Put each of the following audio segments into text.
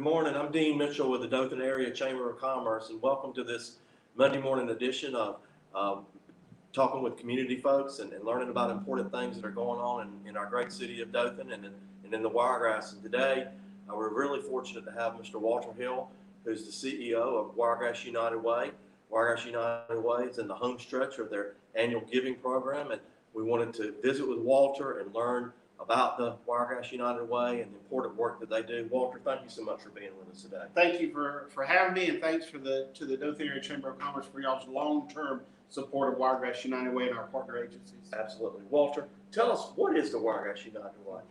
Good morning. I'm Dean Mitchell with the Dothan Area Chamber of Commerce, and welcome to this Monday morning edition of talking with community folks and learning about important things that are going on in our great city of Dothan and in the Wiregrass. And today, we're really fortunate to have Mr. Walter Hill, who's the CEO of Wiregrass United Way. Wiregrass United Way is in the home stretch of their annual giving program, and we wanted to visit with Walter and learn about the Wiregrass United Way and the important work that they do. Walter, thank you so much for being with us today. Thank you for having me, and thanks to the Dothan Area Chamber of Commerce for y'all's long-term support of Wiregrass United Way and our partner agencies. Absolutely. Walter, tell us, what is the Wiregrass United Way?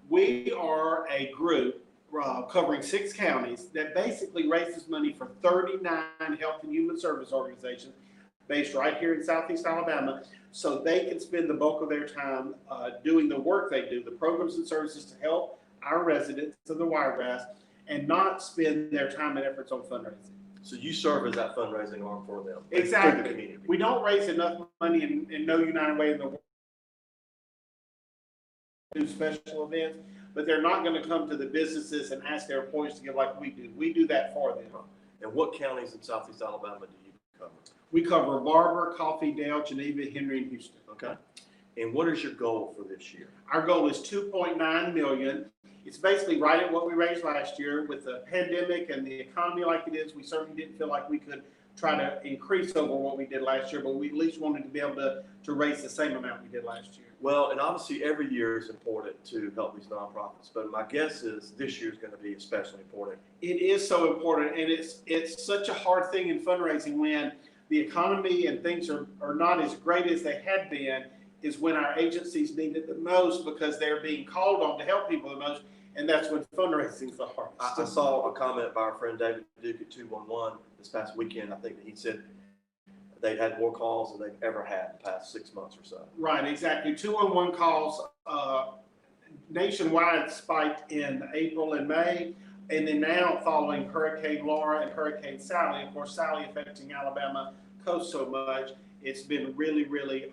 We are a group covering 6 counties that basically raises money for 39 health and human service organizations based right here in Southeast Alabama, so they can spend the bulk of their time doing the work they do, the programs and services to help our residents of the Wiregrass, and not spend their time and efforts on fundraising. So you serve as that fundraising arm for them. Exactly. For the community. We don't raise enough money in no United Way in the world to do special events, but they're not going to come to the businesses and ask their employees to give like we do. We do that for them. And what counties in Southeast Alabama do you cover? We cover Barber, Coffee, Dale, Geneva, Henry, and Houston. Okay. And what is your goal for this year? Our goal is $2.9 million. It's basically right at what we raised last year. With the pandemic and the economy like it is, we certainly didn't feel like we could try to increase over what we did last year, but we at least wanted to be able to raise the same amount we did last year. Well, and obviously every year is important to help these nonprofits, but my guess is this year is going to be especially important. It is so important, and it's such a hard thing in fundraising when the economy and things are not as great as they had been, is when our agencies need it the most because they're being called on to help people the most, and that's when fundraising is the hardest. I saw a comment by our friend David Duke at 211 this past weekend. I think that he said they had more calls than they've ever had in the past 6 months or so. Right, exactly. 211 calls nationwide spiked in April and May, and then now following Hurricane Laura and Hurricane Sally, of course, Sally affecting Alabama coast so much, it's been really, really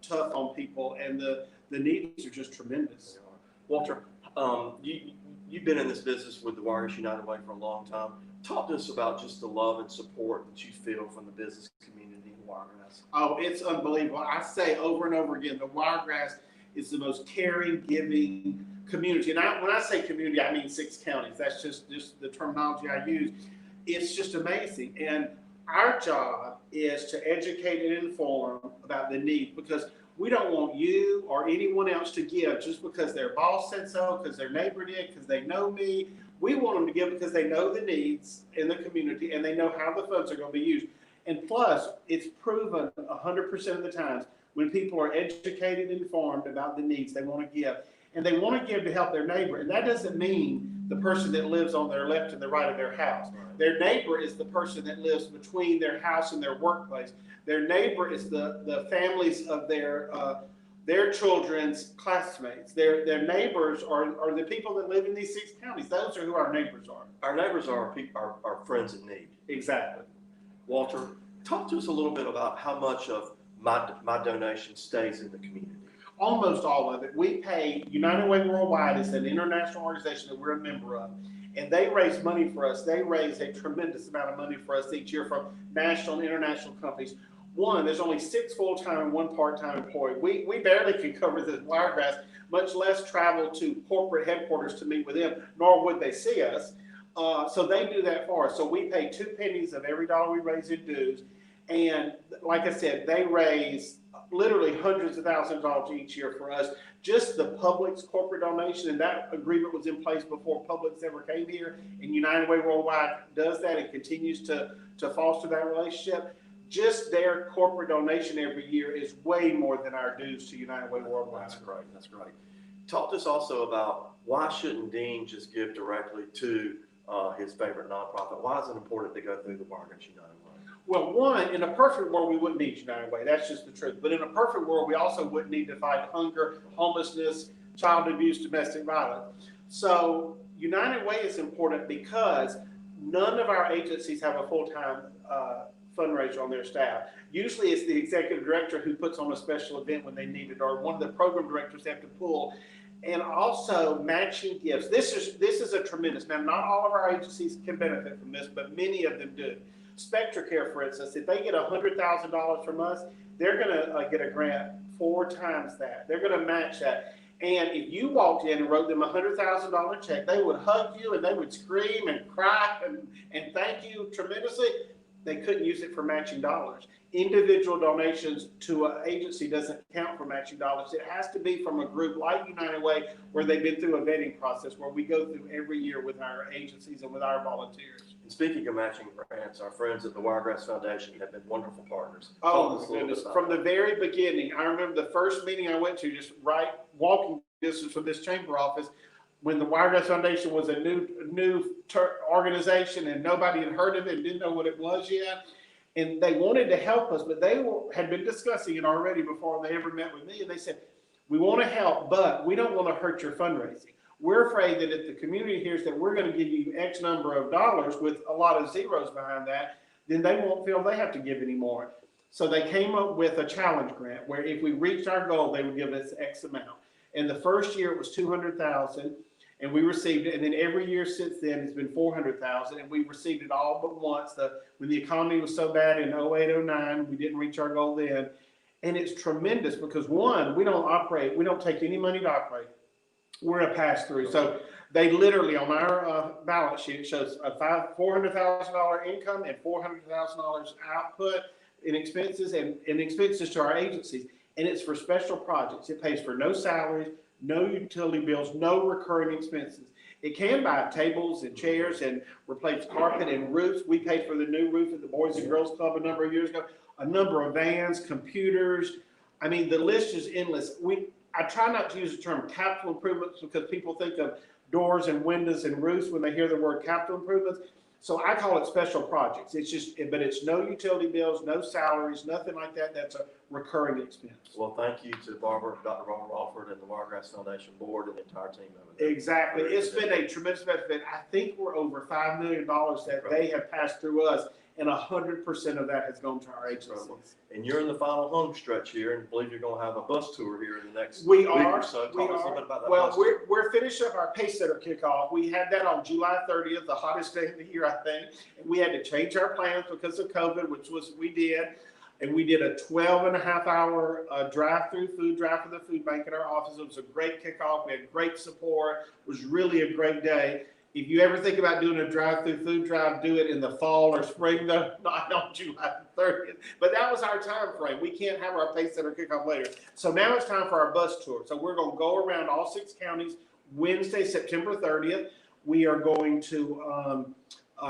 tough on people, and the needs are just tremendous. Walter, you've been in this business with the Wiregrass United Way for a long time. Talk to us about just the love and support that you feel from the business community in Wiregrass. Oh, it's unbelievable. I say over and over again, the Wiregrass is the most caring, giving community. And when I say community, I mean 6 counties. That's just the terminology I use. It's just amazing. And our job is to educate and inform about the need, because we don't want you or anyone else to give just because their boss said so, because their neighbor did, because they know me. We want them to give because they know the needs in the community and they know how the funds are going to be used. And plus, it's proven 100% of the times when people are educated and informed about the needs, they want to give. And they want to give to help their neighbor. And that doesn't mean the person that lives on their left and the right of their house. Their neighbor is the person that lives between their house and their workplace. Their neighbor is the families of their children's classmates. Their neighbors are the people that live in these 6 counties. Those are who our neighbors are. Our neighbors are our friends in need. Exactly. Walter, talk to us a little bit about how much of my donation stays in the community. Almost all of it. We pay United Way Worldwide is an international organization that we're a member of, and they raise money for us. They raise a tremendous amount of money for us each year from national and international companies. There's only 6 full-time and 1 part-time employee. We barely can cover the Wiregrass, much less travel to corporate headquarters to meet with them, nor would they see us. So they do that for us. So we pay 2 pennies of every dollar we raise in dues. And like I said, they raise literally hundreds of thousands of dollars each year for us. Just the Publix corporate donation, and that agreement was in place before Publix ever came here, and United Way Worldwide does that and continues to foster that relationship. Just their corporate donation every year is way more than our dues to United Way Worldwide. That's great. That's great. Talk to us also about why shouldn't Dean just give directly to his favorite nonprofit? Why is it important to go through the Wiregrass United Way? Well, one, in a perfect world, we wouldn't need United Way. That's just the truth. But in a perfect world, we also wouldn't need to fight hunger, homelessness, child abuse, domestic violence. So United Way is important because none of our agencies have a full-time fundraiser on their staff. Usually it's the executive director who puts on a special event when they need it, or one of the program directors have to pull. And also matching gifts. This is a tremendous. Now, not all of our agencies can benefit from this, but many of them do. SpectraCare, for instance, if they get $100,000 from us, they're going to get a grant 4 times that. They're going to match that. And if you walked in and wrote them a $100,000 check, they would hug you and they would scream and cry and thank you tremendously. They couldn't use it for matching dollars. Individual donations to an agency doesn't count for matching dollars. It has to be from a group like United Way, where they've been through a vetting process, where we go through every year with our agencies and with our volunteers. And speaking of matching grants, our friends at the Wiregrass Foundation have been wonderful partners. Oh, my goodness. From the very beginning, I remember the first meeting I went to, just right walking distance from this chamber office, when the Wiregrass Foundation was a new organization and nobody had heard of it and didn't know what it was yet. And they wanted to help us, but they had been discussing it already before they ever met with me. And they said, we want to help, but we don't want to hurt your fundraising. We're afraid that if the community hears that we're going to give you X number of dollars with a lot of zeros behind that, then they won't feel they have to give any more. So they came up with a challenge grant where if we reached our goal, they would give us X amount. And the first year it was $200,000. And we received it, and then every year since then it's been $400,000, and we received it all but once. When the economy was so bad in 08, 09, we didn't reach our goal then. And it's tremendous because, one, we don't take any money to operate. We're a pass-through. So they literally, on our balance sheet, shows a $400,000 income and $400,000 output in expenses and expenses to our agencies. And it's for special projects. It pays for no salaries, no utility bills, no recurring expenses. It can buy tables and chairs and replace carpet and roofs. We paid for the new roof at the Boys and Girls Club a number of years ago, a number of vans, computers. I mean, the list is endless. I try not to use the term capital improvements because people think of doors and windows and roofs when they hear the word capital improvements. So I call it special projects. But it's no utility bills, no salaries, nothing like that. That's a recurring expense. Well, thank you to Dr. Barbara Alford and the Wiregrass Foundation board and the entire team over there. Exactly. It's been a tremendous benefit. I think we're over $5 million that they have passed through us, and 100% of that has gone to our agencies. And you're in the final home stretch here, and I believe you're going to have a bus tour here in the next week or so. Tell us a little bit about that. Well, we're finishing up our Pace Setter kickoff. We had that on July 30th, the hottest day of the year, I think. And we had to change our plans because of COVID, we did. And we did a 12.5-hour drive-through food drive for the food bank at our office. It was a great kickoff. We had great support. It was really a great day. If you ever think about doing a drive-through food drive, do it in the fall or spring, though, not on July 30th. But that was our time frame. We can't have our Pace Setter kickoff later. So now it's time for our bus tour. So we're going to go around all 6 counties Wednesday, September 30th. We are going to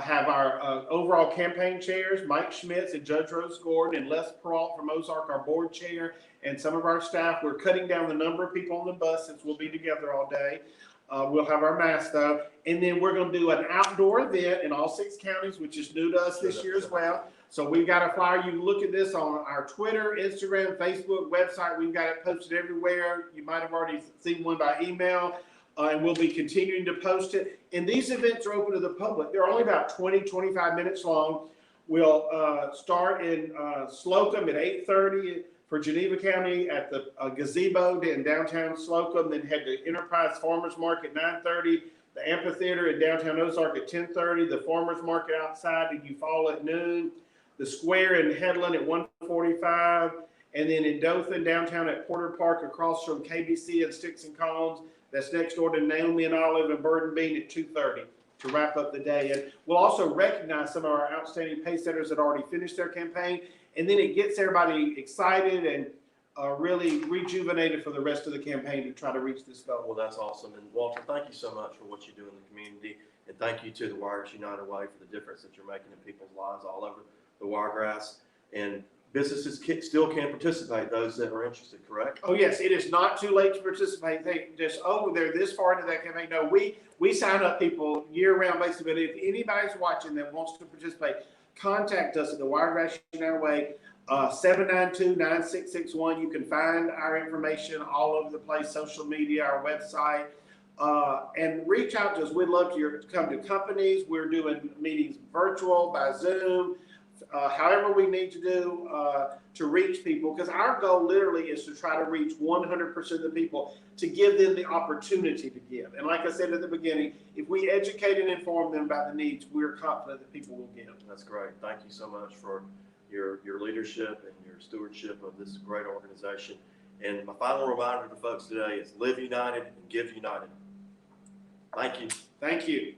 have our overall campaign chairs, Mike Schmitz and Judge Rose Gordon and Les Peralt from Ozark, our board chair, and some of our staff. We're cutting down the number of people on the bus since we'll be together all day. We'll have our masks though. And then we're going to do an outdoor event in all 6 counties, which is new to us this year as well. So we've got a flyer. You can look at this on our Twitter, Instagram, Facebook, website. We've got it posted everywhere. You might have already seen one by email. And we'll be continuing to post it. And these events are open to the public. They're only about 20, 25 minutes long. We'll start in Slocum at 8:30 for Geneva County at the gazebo in downtown Slocum, then head to Enterprise Farmers Market at 9:30, the amphitheater in downtown Ozark at 10:30, the farmers market outside in Eufaula at noon, the square in Headland at 1:45, and then in Dothan downtown at Porter Park across from KBC and Sticks and Combs. That's next door to Naomi and Olive and Bird and Bean at 2:30 to wrap up the day. And we'll also recognize some of our outstanding pace setters that already finished their campaign. And then it gets everybody excited and really rejuvenated for the rest of the campaign to try to reach this goal. Well, that's awesome. And Walter, thank you so much for what you do in the community. And thank you to the Wiregrass United Way for the difference that you're making in people's lives all over the Wiregrass. And businesses still can participate, those that are interested, correct? Oh, yes. It is not too late to participate. They just, they're this far into that campaign. No, we sign up people year-round basically. But if anybody's watching that wants to participate, contact us at the Wiregrass United Way, 792-9661. You can find our information all over the place, social media, our website, and reach out to us. We'd love to come to companies. We're doing meetings virtual by Zoom, however we need to do to reach people, because our goal literally is to try to reach 100% of the people to give them the opportunity to give. And like I said at the beginning, if we educate and inform them about the needs, we're confident that people will give. That's great. Thank you so much for your leadership and your stewardship of this great organization. And my final reminder to folks today is live united and give united. Thank you. Thank you.